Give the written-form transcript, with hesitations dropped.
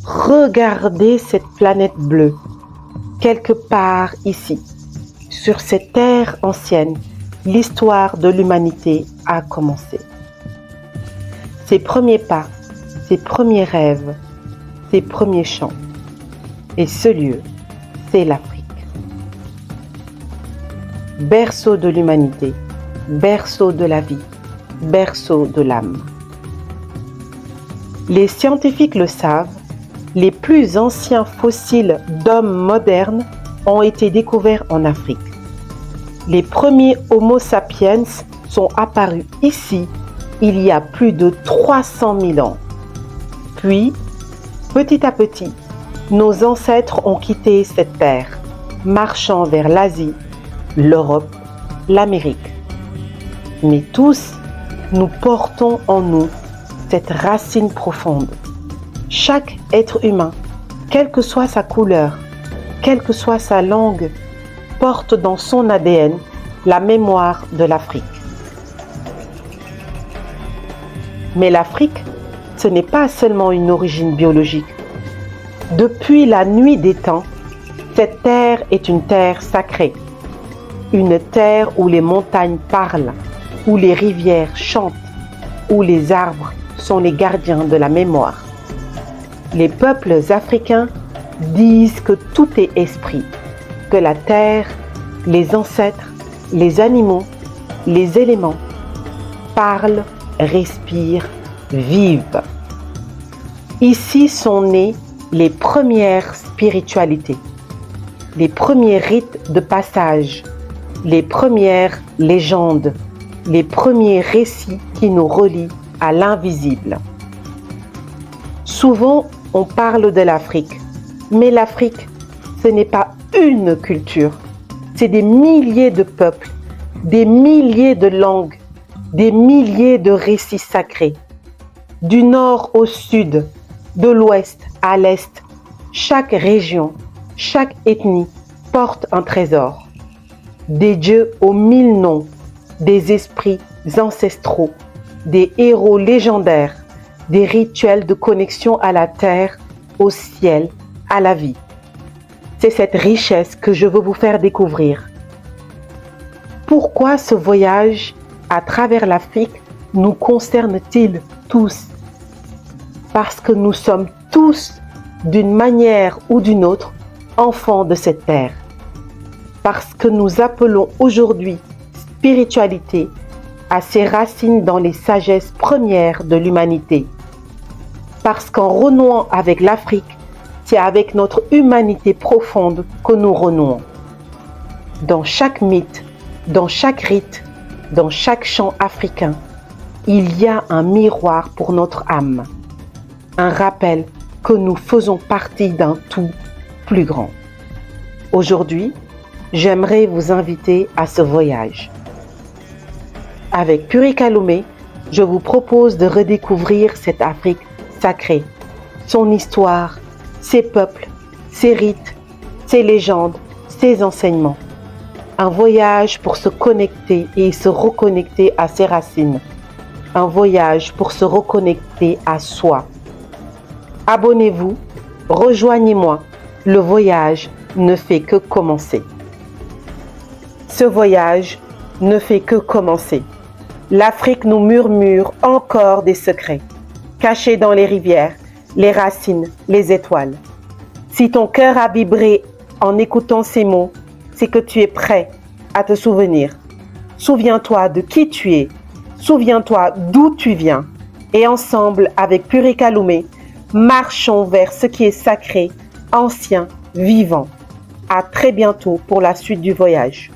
Regardez cette planète bleue, quelque part ici. Sur cette terre ancienne, l'histoire de l'humanité a commencé. Ses premiers pas, ses premiers rêves, ses premiers chants. Et ce lieu, c'est l'Afrique. Berceau de l'humanité, berceau de la vie, berceau de l'âme. Les scientifiques le savent, les plus anciens fossiles d'hommes modernes ont été découverts en Afrique. Les premiers Homo sapiens sont apparus ici il y a plus de 300 000 ans. Puis, petit à petit, nos ancêtres ont quitté cette terre, marchant vers l'Asie, l'Europe, l'Amérique. Mais tous, nous portons en nous cette racine profonde. Chaque être humain, quelle que soit sa couleur, quelle que soit sa langue, porte dans son ADN la mémoire de l'Afrique. Mais l'Afrique, ce n'est pas seulement une origine biologique. Depuis la nuit des temps, cette terre est une terre sacrée. Une terre où les montagnes parlent, où les rivières chantent, où les arbres sont les gardiens de la mémoire. Les peuples africains disent que tout est esprit, que la terre, les ancêtres, les animaux, les éléments parlent, respirent, vivent. Ici sont nées les premières spiritualités, les premiers rites de passage, les premières légendes, les premiers récits qui nous relient à l'invisible. Souvent, on parle de l'Afrique, mais l'Afrique, ce n'est pas une culture, c'est des milliers de peuples, des milliers de langues, des milliers de récits sacrés. Du nord au sud, de l'ouest à l'est, chaque région, chaque ethnie porte un trésor. Des dieux aux 1000 noms, des esprits ancestraux, des héros légendaires, des rituels de connexion à la terre, au ciel, à la vie. C'est cette richesse que je veux vous faire découvrir. Pourquoi ce voyage à travers l'Afrique nous concerne-t-il tous? Parce que nous sommes tous, d'une manière ou d'une autre, enfants de cette terre. Parce que nous appelons aujourd'hui spiritualité à ses racines dans les sagesses premières de l'humanité. Parce qu'en renouant avec l'Afrique, c'est avec notre humanité profonde que nous renouons. Dans chaque mythe, dans chaque rite, dans chaque chant africain, il y a un miroir pour notre âme. Un rappel que nous faisons partie d'un tout plus grand. Aujourd'hui, j'aimerais vous inviter à ce voyage. Avec Purika Lumé, je vous propose de redécouvrir cette Afrique sacrée, son histoire, ses peuples, ses rites, ses légendes, ses enseignements. Un voyage pour se connecter et se reconnecter à ses racines. Un voyage pour se reconnecter à soi. Abonnez-vous, rejoignez-moi, le voyage ne fait que commencer. Ce voyage ne fait que commencer. L'Afrique nous murmure encore des secrets, cachés dans les rivières, les racines, les étoiles. Si ton cœur a vibré en écoutant ces mots, c'est que tu es prêt à te souvenir. Souviens-toi de qui tu es, souviens-toi d'où tu viens. Et ensemble, avec Purika Lumé, marchons vers ce qui est sacré, ancien, vivant. À très bientôt pour la suite du voyage.